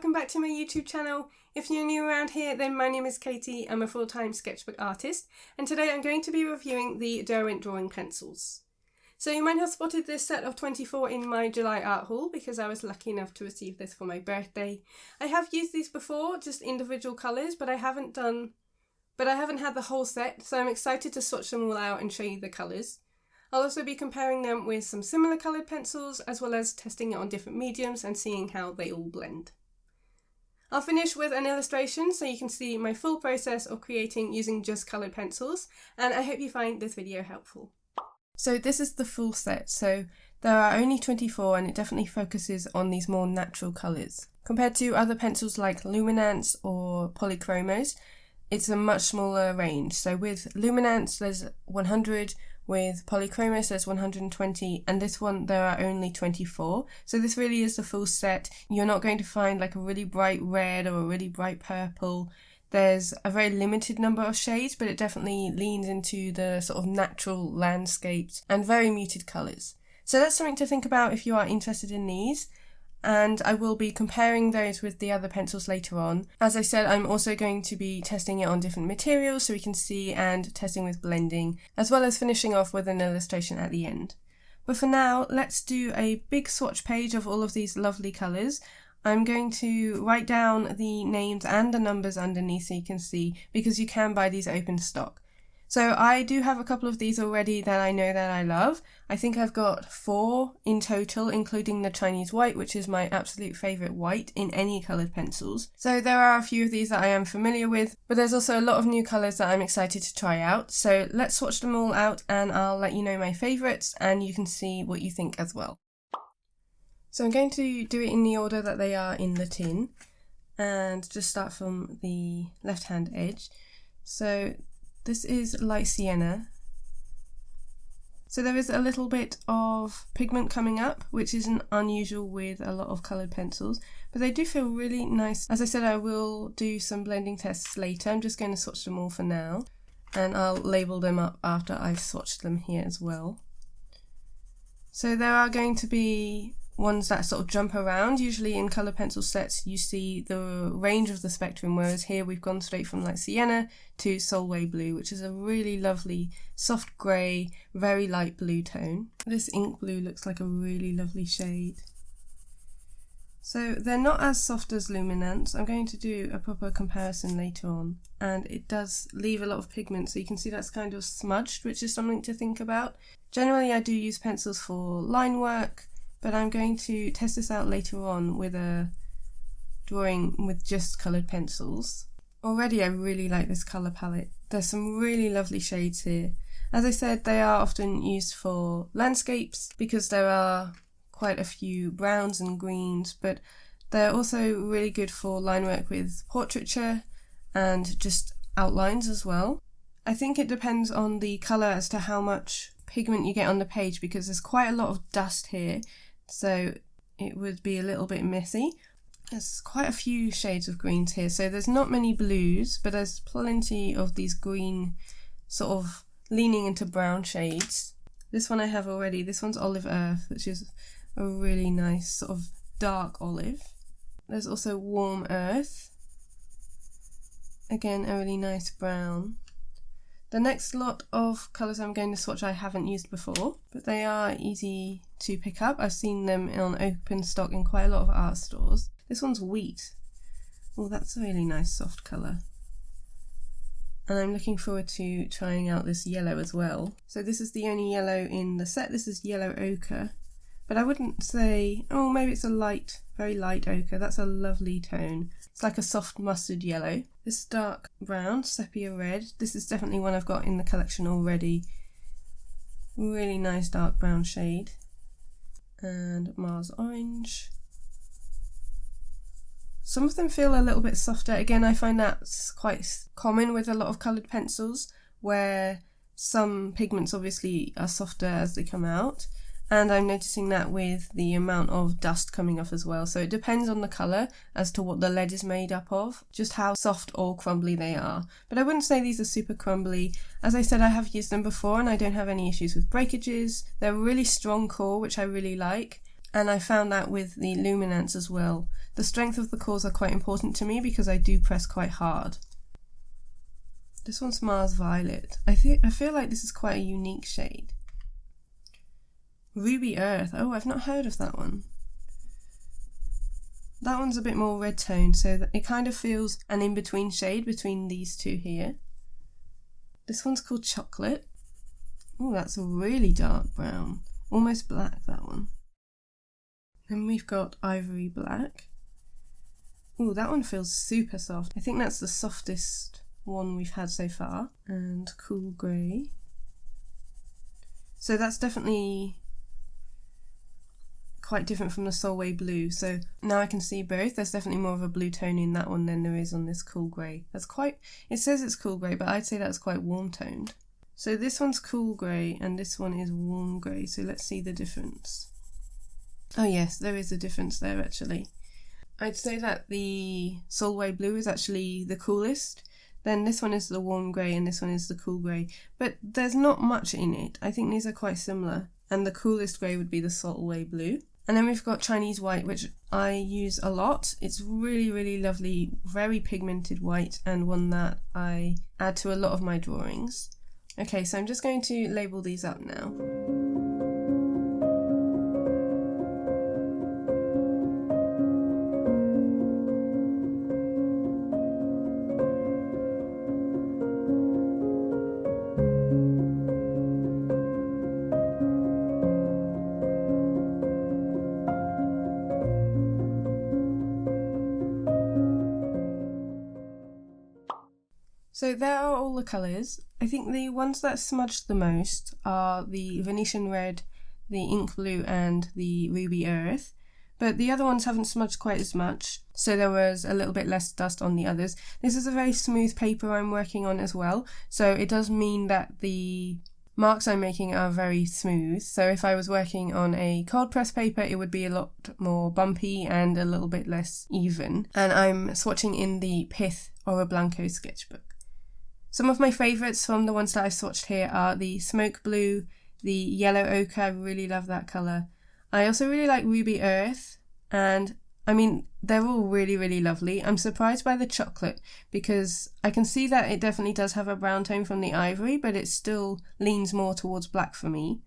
welcome back to my YouTube channel. If you're new around here, then my name is Katie. I'm a full-time sketchbook artist, and today I'm going to be reviewing the Derwent Drawing pencils. So you might have spotted this set of 24 in my July art haul because I was lucky enough to receive this for my birthday. I have used these before, just individual colours, but I haven't had the whole set, so I'm excited to swatch them all out and show you the colours. I'll also be comparing them with some similar coloured pencils, as well as testing it on different mediums and seeing how they all blend. I'll finish with an illustration so you can see my full process of creating using just coloured pencils, and I hope you find this video helpful. So this is the full set, so there are only 24 and it definitely focuses on these more natural colours. Compared to other pencils like luminance or polychromos, it's a much smaller range. So with luminance there's 100, with polychromos there's 120, and this one there are only 24. So this really is the full set. You're not going to find like a really bright red or a really bright purple. There's a very limited number of shades, but it definitely leans into the sort of natural landscapes and very muted colours. So that's something to think about if you are interested in these. And I will be comparing those with the other pencils later on. As I said, I'm also going to be testing it on different materials so we can see, and testing with blending, as well as finishing off with an illustration at the end. But for now, let's do a big swatch page of all of these lovely colours. I'm going to write down the names and the numbers underneath so you can see, because you can buy these open stock. So I do have a couple of these already that I know that I love. I think I've got 4 in total, including the Chinese white, which is my absolute favourite white in any coloured pencils. So there are a few of these that I am familiar with, but there's also a lot of new colours that I'm excited to try out. So let's swatch them all out and I'll let you know my favourites and you can see what you think as well. So I'm going to do it in the order that they are in the tin, and just start from the left hand edge. So this is light sienna. So there is a little bit of pigment coming up, which isn't unusual with a lot of coloured pencils, but they do feel really nice. As I said, I will do some blending tests later. I'm just going to swatch them all for now, and I'll label them up after I've swatched them here as well. So there are going to be ones that sort of jump around. Usually in colour pencil sets you see the range of the spectrum, whereas here we've gone straight from like sienna to Solway blue, which is a really lovely soft grey, very light blue tone. This ink blue looks like a really lovely shade. So they're not as soft as luminance. I'm going to do a proper comparison later on, and it does leave a lot of pigment, so you can see that's kind of smudged, which is something to think about. Generally I do use pencils for line work, but I'm going to test this out later on with a drawing with just coloured pencils. Already I really like this colour palette. There's some really lovely shades here. As I said, they are often used for landscapes because there are quite a few browns and greens, but they're also really good for line work with portraiture and just outlines as well. I think it depends on the colour as to how much pigment you get on the page, because there's quite a lot of dust here, so it would be a little bit messy. There's quite a few shades of greens here, so there's not many blues, but there's plenty of these green sort of leaning into brown shades. This one I have already. This one's Olive Earth, which is a really nice sort of dark olive. There's also Warm Earth, again a really nice brown. The next lot of colours I'm going to swatch I haven't used before, but they are easy to pick up. I've seen them on open stock in quite a lot of art stores. This one's Wheat. Oh, that's a really nice soft colour. And I'm looking forward to trying out this yellow as well. So this is the only yellow in the set. This is Yellow Ochre. But I wouldn't say, oh, maybe it's a light, very light ochre. That's a lovely tone. It's like a soft mustard yellow. This dark brown, sepia red. This is definitely one I've got in the collection already. Really nice dark brown shade. And Mars Orange. Some of them feel a little bit softer. Again, I find that's quite common with a lot of coloured pencils, where some pigments obviously are softer as they come out. And I'm noticing that with the amount of dust coming off as well. So it depends on the colour as to what the lead is made up of, just how soft or crumbly they are. But I wouldn't say these are super crumbly. As I said, I have used them before and I don't have any issues with breakages. They're a really strong core, which I really like. And I found that with the luminance as well. The strength of the cores are quite important to me because I do press quite hard. This one's Mars Violet. I feel like this is quite a unique shade. Ruby Earth. Oh, I've not heard of that one. That one's a bit more red toned, so that it kind of feels an in-between shade between these two here. This one's called Chocolate. Oh, that's a really dark brown. Almost black, that one. Then we've got Ivory Black. Oh, that one feels super soft. I think that's the softest one we've had so far. And Cool Grey. So that's definitely quite different from the Solway Blue. So now I can see both. There's definitely more of a blue tone in that one than there is on this Cool Grey. That's quite, it says it's Cool Grey, but I'd say that's quite warm toned. So this one's Cool Grey and this one is Warm Grey. So let's see the difference. Oh yes, there is a difference there actually. I'd say that the Solway Blue is actually the coolest. Then this one is the Warm Grey and this one is the Cool Grey. But there's not much in it. I think these are quite similar. And the coolest grey would be the Solway Blue. And then we've got Chinese White, which I use a lot. It's really, really lovely, very pigmented white, and one that I add to a lot of my drawings. Okay, so I'm just going to label these up now. So there are all the colours. I think the ones that smudged the most are the Venetian Red, the Ink Blue and the Ruby Earth, but the other ones haven't smudged quite as much, so there was a little bit less dust on the others. This is a very smooth paper I'm working on as well, so it does mean that the marks I'm making are very smooth. So if I was working on a cold press paper, it would be a lot more bumpy and a little bit less even. And I'm swatching in the Pith Oro Blanco sketchbook. Some of my favourites from the ones that I've swatched here are the Smoke Blue, the Yellow Ochre, I really love that colour. I also really like Ruby Earth, and I mean, they're all really, really lovely. I'm surprised by the Chocolate because I can see that it definitely does have a brown tone from the Ivory, but it still leans more towards black for me.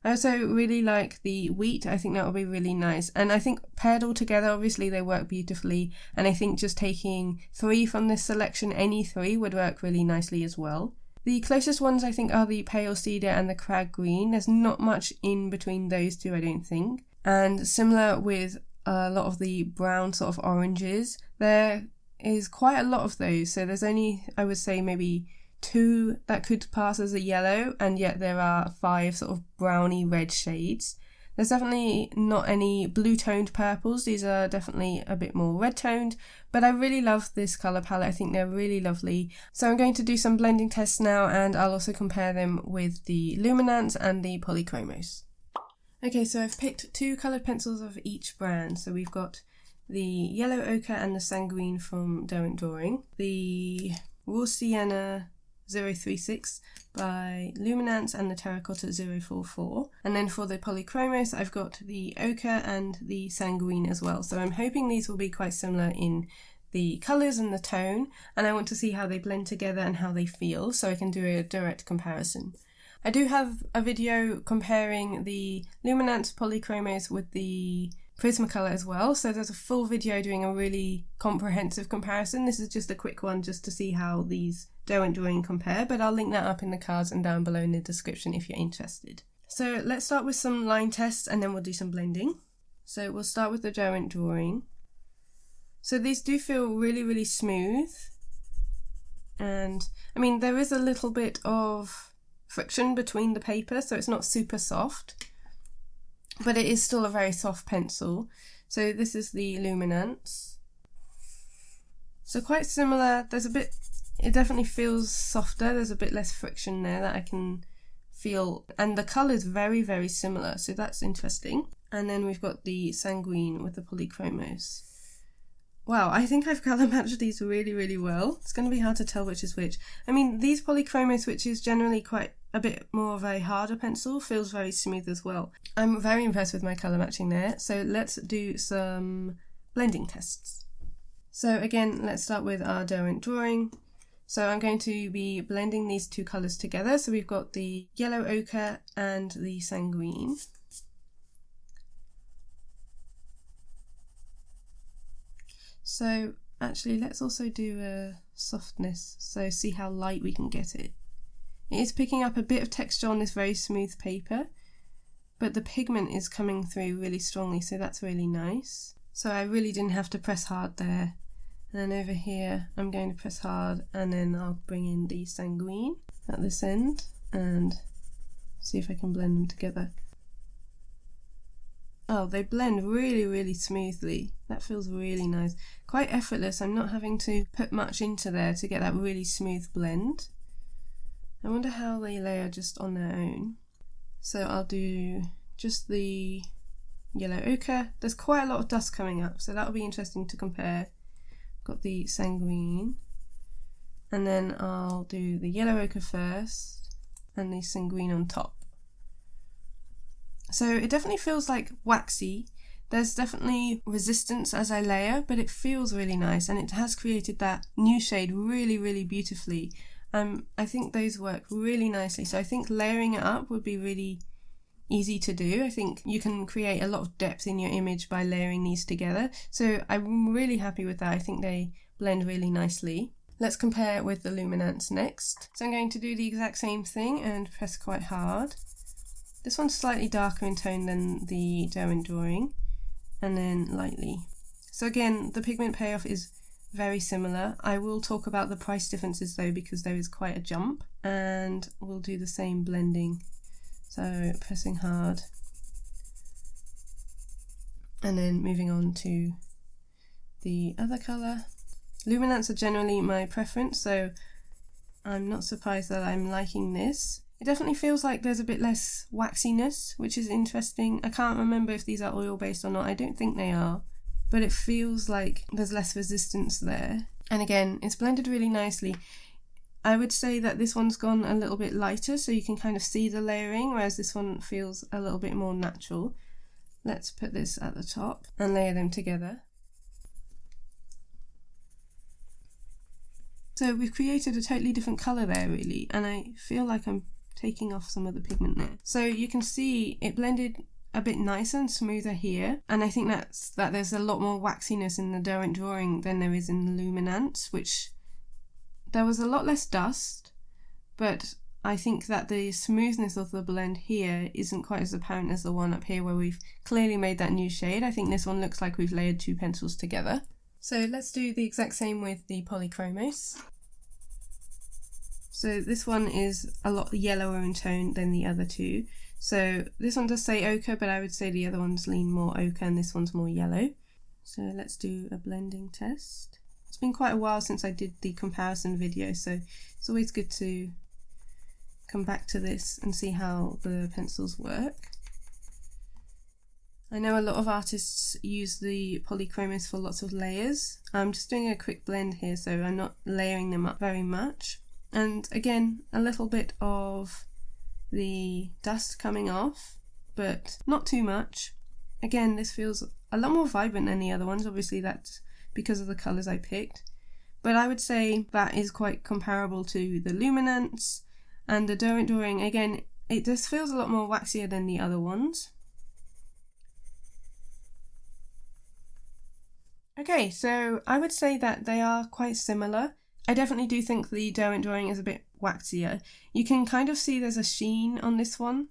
I also really like the Wheat. I think that would be really nice. And I think paired all together, obviously they work beautifully. And I think just taking 3 from this selection, any 3, would work really nicely as well. The closest ones I think are the Pale Cedar and the Crag Green. There's not much in between those two, I don't think. And similar with a lot of the brown sort of oranges, there is quite a lot of those. So there's only, I would say, maybe 2 that could pass as a yellow, and yet there are 5 sort of browny red shades. There's definitely not any blue toned purples. These are definitely a bit more red toned, but I really love this colour palette. I think they're really lovely. So I'm going to do some blending tests now, and I'll also compare them with the Luminance and the Polychromos. Okay, so I've picked 2 coloured pencils of each brand. So we've got the Yellow Ochre and the Sanguine from Derwent Drawing, the Raw Sienna 036 by Luminance and the Terracotta 044, and then for the Polychromos I've got the Ochre and the Sanguine as well. So I'm hoping these will be quite similar in the colours and the tone, and I want to see how they blend together and how they feel so I can do a direct comparison. I do have a video comparing the Luminance Polychromos with the Prismacolor as well, so there's a full video doing a really comprehensive comparison. This is just a quick one just to see how these Derwent Drawing compare, but I'll link that up in the cards and down below in the description if you're interested. So let's start with some line tests and then we'll do some blending. So we'll start with the Derwent Drawing. So these do feel really, really smooth, and I mean there is a little bit of friction between the paper, so it's not super soft, but it is still a very soft pencil. So this is the Luminance. So quite similar, there's a bit, it definitely feels softer, there's a bit less friction there that I can feel, and the colour is very, very similar, so that's interesting. And then we've got the Sanguine with the Polychromos. Wow, I think I've colour matched these really, really well. It's going to be hard to tell which is which. I mean, these Polychromos, which is generally quite a bit more of a harder pencil, feels very smooth as well. I'm very impressed with my colour matching there, so let's do some blending tests. So again, let's start with our Derwent Drawing. So I'm going to be blending these two colours together. So we've got the yellow ochre and the sanguine. So actually, let's also do a softness, so see how light we can get it. It is picking up a bit of texture on this very smooth paper, but the pigment is coming through really strongly, so that's really nice. So I really didn't have to press hard there. And then over here, I'm going to press hard, and then I'll bring in the sanguine at this end and see if I can blend them together. Oh, they blend really, really smoothly. That feels really nice. Quite effortless. I'm not having to put much into there to get that really smooth blend. I wonder how they layer just on their own. So I'll do just the yellow ochre. There's quite a lot of dust coming up, so that'll be interesting to compare. Got the sanguine, and then I'll do the yellow ochre first and the sanguine on top. So it definitely feels like waxy. There's definitely resistance as I layer, but it feels really nice, and it has created that new shade really, really beautifully. I think those work really nicely, so I think layering it up would be really easy to do. I think you can create a lot of depth in your image by layering these together, so I'm really happy with that. I think they blend really nicely. Let's compare it with the luminance next. So I'm going to do the exact same thing and press quite hard. This one's slightly darker in tone than the Derwent Drawing, and then lightly. So again, the pigment payoff is very similar. I will talk about the price differences though, because there is quite a jump, and we'll do the same blending. So pressing hard, and then moving on to the other colour. Luminance are generally my preference, so I'm not surprised that I'm liking this. It definitely feels like there's a bit less waxiness, which is interesting. I can't remember if these are oil based or not. I don't think they are, but it feels like there's less resistance there. And again, it's blended really nicely. I would say that this one's gone a little bit lighter, so you can kind of see the layering, whereas this one feels a little bit more natural. Let's put this at the top and layer them together. So we've created a totally different colour there really, and I feel like I'm taking off some of the pigment there. So you can see it blended a bit nicer and smoother here, and I think that there's a lot more waxiness in the Derwent Drawing than there is in the luminance, which there was a lot less dust, but I think that the smoothness of the blend here isn't quite as apparent as the one up here where we've clearly made that new shade. I think this one looks like we've layered two pencils together. So let's do the exact same with the polychromos. So this one is a lot yellower in tone than the other two. So this one does say ochre, but I would say the other ones lean more ochre and this one's more yellow. So let's do a blending test. It's been quite a while since I did the comparison video, so it's always good to come back to this and see how the pencils work. I know a lot of artists use the polychromos for lots of layers. I'm just doing a quick blend here, so I'm not layering them up very much. And again, a little bit of the dust coming off, but not too much. Again, this feels a lot more vibrant than the other ones. Obviously that's because of the colours I picked. But I would say that is quite comparable to the luminance and the Derwent Drawing. Again, it just feels a lot more waxier than the other ones. Okay, so I would say that they are quite similar. I definitely do think the Derwent Drawing is a bit waxier. You can kind of see there's a sheen on this one,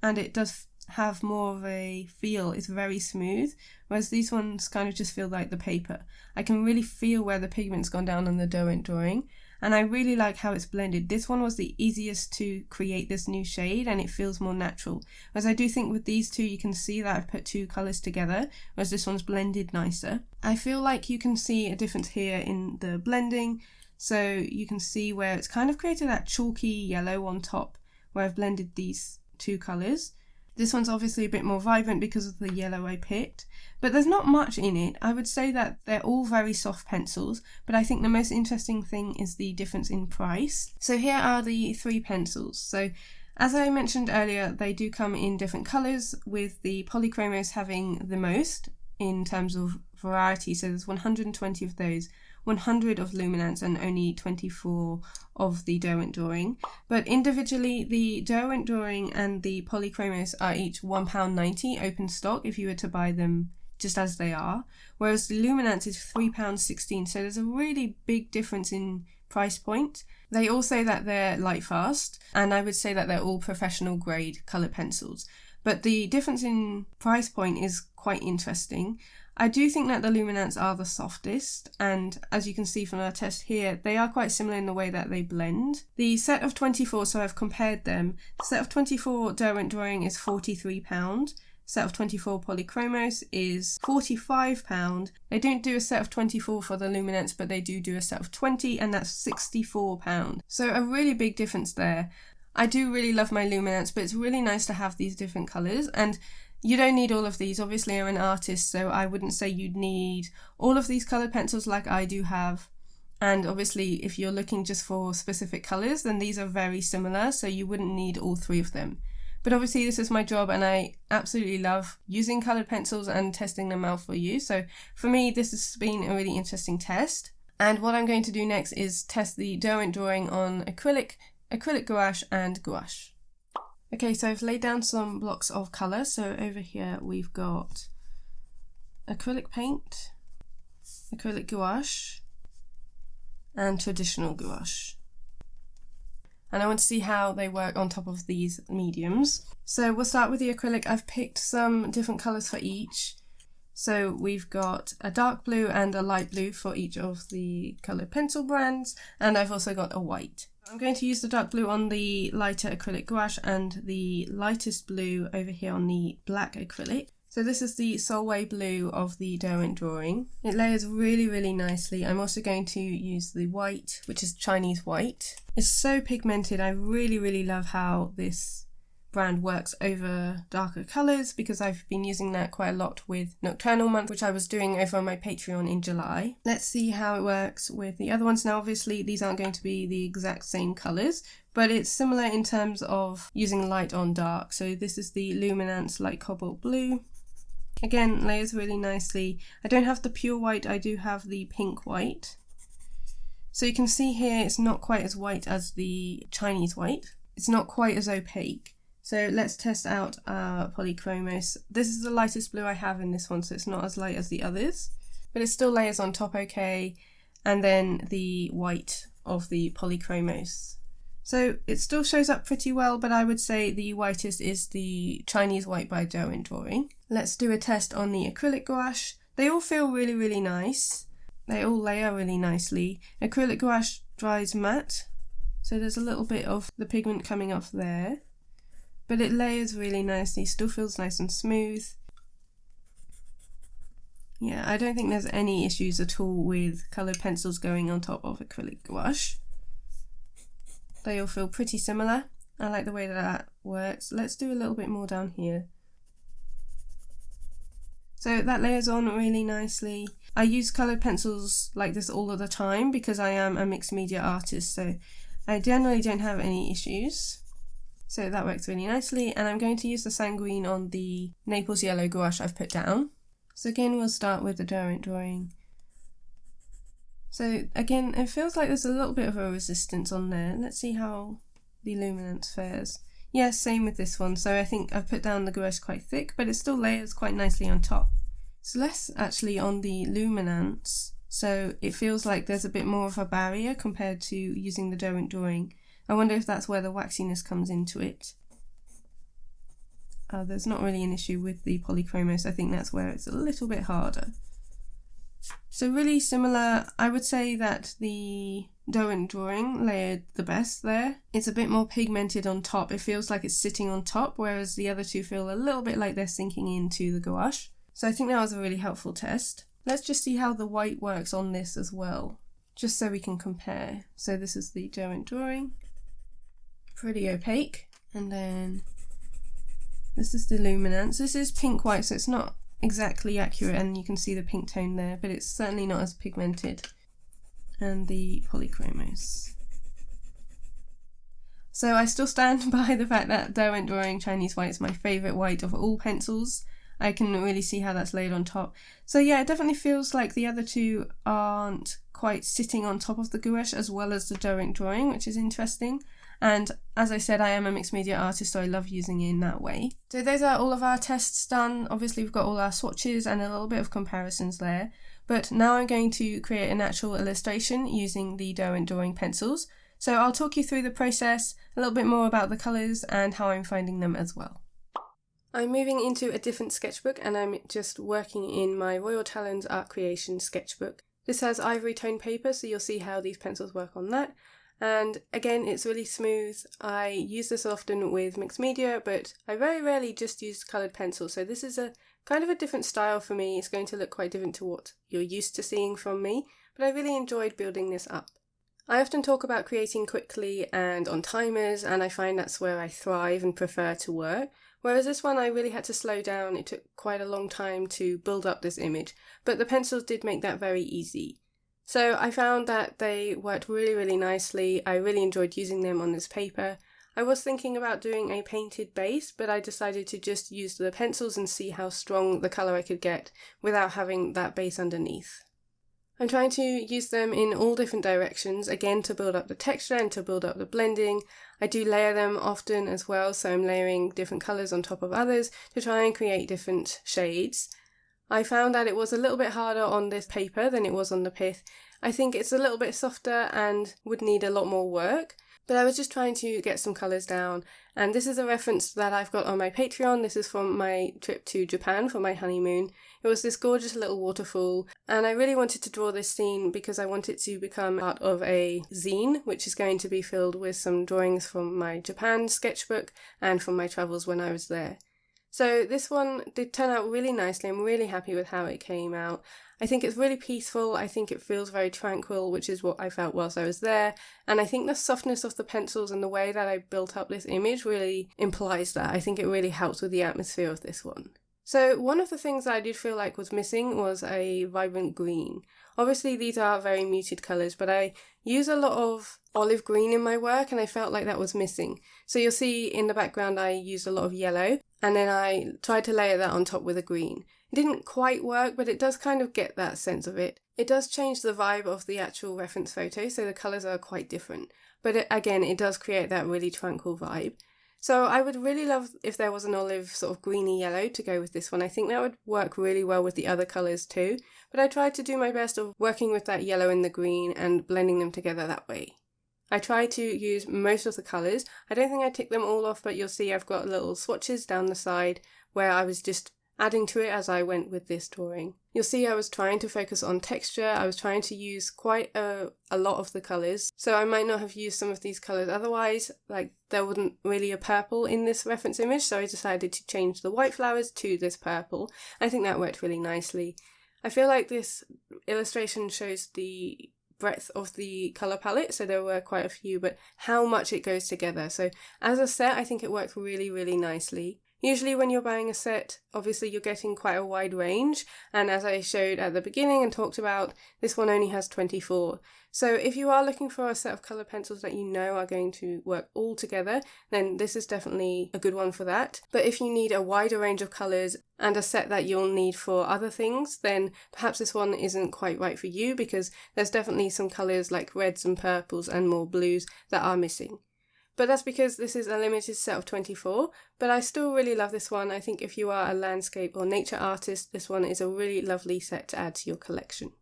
and it does have more of a feel. It's very smooth, whereas these ones kind of just feel like the paper. I can really feel where the pigment's gone down on the Derwent Drawing, and I really like how it's blended. This one was the easiest to create this new shade, and it feels more natural. Whereas I do think with these two, you can see that I've put two colours together, whereas this one's blended nicer. I feel like you can see a difference here in the blending. So you can see where it's kind of created that chalky yellow on top where I've blended these two colours. This one's obviously a bit more vibrant because of the yellow I picked, but there's not much in it. I would say that they're all very soft pencils, but I think the most interesting thing is the difference in price. So here are the three pencils. So As I mentioned earlier, they do come in different colours, with the polychromos having the most in terms of variety. So there's 120 of those, 100 of luminance, and only 24 of the Derwent Drawing. But individually, the Derwent Drawing and the polychromos are each £1.90 open stock if you were to buy them just as they are, whereas the luminance is £3.16. So there's a really big difference in price point. They all say that they're light fast, and I would say that they're all professional grade colour pencils. But the difference in price point is quite interesting. I do think that the luminance are the softest, and as you can see from our test here, they are quite similar in the way that they blend. The set of 24, so I've compared them, the set of 24 Derwent Drawing is £43. Set of 24 polychromos is £45. They don't do a set of 24 for the luminance, but they do a set of 20, and that's £64. So a really big difference there. I do really love my luminance, but it's really nice to have these different colours, and you don't need all of these. Obviously, I'm an artist, so I wouldn't say you'd need all of these coloured pencils like I do have. And obviously, if you're looking just for specific colours, then these are very similar, so you wouldn't need all three of them. But obviously this is my job, and I absolutely love using coloured pencils and testing them out for you. So for me, this has been a really interesting test. And what I'm going to do next is test the Derwent Drawing on acrylic gouache and gouache. Okay, so I've laid down some blocks of colour. So over here we've got acrylic paint, acrylic gouache, and traditional gouache. And I want to see how they work on top of these mediums. So we'll start with the acrylic. I've picked some different colours for each. So we've got a dark blue and a light blue for each of the coloured pencil brands, and I've also got a white. I'm going to use the dark blue on the lighter acrylic gouache and the lightest blue over here on the black acrylic. So this is the Solway blue of the Derwent Drawing. It layers really, really nicely. I'm also going to use the white, which is Chinese white. It's so pigmented. I really, really love how this brand works over darker colours, because I've been using that quite a lot with Nocturnal Month, which I was doing over on my Patreon in July. Let's see how it works with the other ones. Now obviously these aren't going to be the exact same colours, but it's similar in terms of using light on dark. So this is the Luminance Light Cobalt Blue. Again, layers really nicely. I don't have the pure white, I do have the pink white. So you can see here it's not quite as white as the Chinese white. It's not quite as opaque. So let's test out our polychromos. This is the lightest blue I have in this one, so it's not as light as the others, but it still layers on top okay. And then the white of the polychromos. So it still shows up pretty well, but I would say the whitest is the Chinese white by Derwent Drawing. Let's do a test on the acrylic gouache. They all feel really, really nice. They all layer really nicely. Acrylic gouache dries matte, so there's a little bit of the pigment coming off there, but it layers really nicely, still feels nice and smooth. Yeah, I don't think there's any issues at all with coloured pencils going on top of acrylic gouache. They all feel pretty similar. I like the way that works. Let's do a little bit more down here. So that layers on really nicely. I use coloured pencils like this all of the time because I am a mixed media artist, so I generally don't have any issues. So that works really nicely, and I'm going to use the sanguine on the Naples yellow gouache I've put down. So again, we'll start with the Derwent Drawing. So again, it feels like there's a little bit of a resistance on there. Let's see how the luminance fares. Yes, same with this one. So I think I've put down the gouache quite thick, but it still layers quite nicely on top. It's less actually on the luminance, so it feels like there's a bit more of a barrier compared to using the Derwent Drawing. I wonder if that's where the waxiness comes into it. There's not really an issue with the polychromos. I think that's where it's a little bit harder. So really similar. I would say that the Derwent Drawing layered the best there. It's a bit more pigmented on top. It feels like it's sitting on top, whereas the other two feel a little bit like they're sinking into the gouache. So I think that was a really helpful test. Let's just see how the white works on this as well, just so we can compare. So this is the Derwent Drawing. Pretty opaque. And then this is the luminance. This is pink white, so it's not exactly accurate, and you can see the pink tone there, but it's certainly not as pigmented. And the polychromos. So I still stand by the fact that Derwent Drawing Chinese White is my favourite white of all pencils. I can really see how that's laid on top. So yeah, it definitely feels like the other two aren't quite sitting on top of the gouache as well as the Derwent Drawing, which is interesting. And as I said, I am a mixed media artist, so I love using it in that way. So those are all of our tests done. Obviously we've got all our swatches and a little bit of comparisons there. But now I'm going to create an actual illustration using the Derwent Drawing pencils. So I'll talk you through the process, a little bit more about the colours and how I'm finding them as well. I'm moving into a different sketchbook and I'm just working in my Royal Talons Art Creation sketchbook. This has ivory tone paper, so you'll see how these pencils work on that. And again, it's really smooth. I use this often with mixed media, but I very rarely just use coloured pencils. So this is a kind of a different style for me. It's going to look quite different to what you're used to seeing from me, but I really enjoyed building this up. I often talk about creating quickly and on timers, and I find that's where I thrive and prefer to work. Whereas this one I really had to slow down. It took quite a long time to build up this image, but the pencils did make that very easy. So I found that they worked really, really nicely. I really enjoyed using them on this paper. I was thinking about doing a painted base, but I decided to just use the pencils and see how strong the colour I could get without having that base underneath. I'm trying to use them in all different directions, again to build up the texture and to build up the blending. I do layer them often as well, so I'm layering different colours on top of others to try and create different shades. I found that it was a little bit harder on this paper than it was on the pith. I think it's a little bit softer and would need a lot more work, but I was just trying to get some colours down. And this is a reference that I've got on my Patreon. This is from my trip to Japan for my honeymoon. It was this gorgeous little waterfall, and I really wanted to draw this scene because I want it to become part of a zine, which is going to be filled with some drawings from my Japan sketchbook and from my travels when I was there. So this one did turn out really nicely. I'm really happy with how it came out. I think it's really peaceful. I think it feels very tranquil, which is what I felt whilst I was there. And I think the softness of the pencils and the way that I built up this image really implies that. I think it really helps with the atmosphere of this one. So one of the things that I did feel like was missing was a vibrant green. Obviously these are very muted colours, but I use a lot of olive green in my work and I felt like that was missing. So you'll see in the background I used a lot of yellow and then I tried to layer that on top with a green. It didn't quite work, but it does kind of get that sense of it. It does change the vibe of the actual reference photo, so the colours are quite different. But again, it does create that really tranquil vibe. So I would really love if there was an olive sort of greeny yellow to go with this one. I think that would work really well with the other colours too. But I tried to do my best of working with that yellow and the green and blending them together that way. I tried to use most of the colours. I don't think I ticked them all off, but you'll see I've got little swatches down the side where I was just adding to it as I went with this drawing. You'll see I was trying to focus on texture. I was trying to use quite a lot of the colours. So I might not have used some of these colours otherwise, like there wasn't really a purple in this reference image, so I decided to change the white flowers to this purple. I think that worked really nicely. I feel like this illustration shows the breadth of the colour palette, so there were quite a few, but how much it goes together. So as a set, I think it worked really, really nicely. Usually when you're buying a set, obviously you're getting quite a wide range, and as I showed at the beginning and talked about, this one only has 24. So if you are looking for a set of colour pencils that you know are going to work all together, then this is definitely a good one for that. But if you need a wider range of colours and a set that you'll need for other things, then perhaps this one isn't quite right for you, because there's definitely some colours like reds and purples and more blues that are missing. But that's because this is a limited set of 24, but I still really love this one. I think if you are a landscape or nature artist, this one is a really lovely set to add to your collection.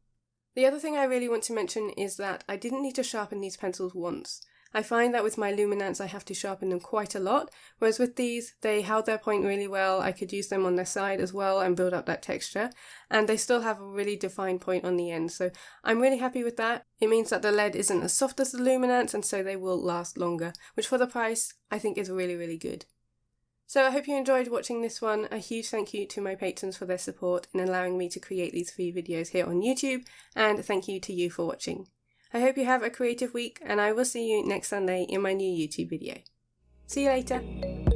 The other thing I really want to mention is that I didn't need to sharpen these pencils once. I find that with my luminants I have to sharpen them quite a lot, whereas with these they held their point really well. I could use them on their side as well and build up that texture, and they still have a really defined point on the end, so I'm really happy with that. It means that the lead isn't as soft as the luminants, and so they will last longer, which for the price I think is really, really good. So I hope you enjoyed watching this one. A huge thank you to my patrons for their support in allowing me to create these free videos here on YouTube, and thank you to you for watching. I hope you have a creative week, and I will see you next Sunday in my new YouTube video. See you later!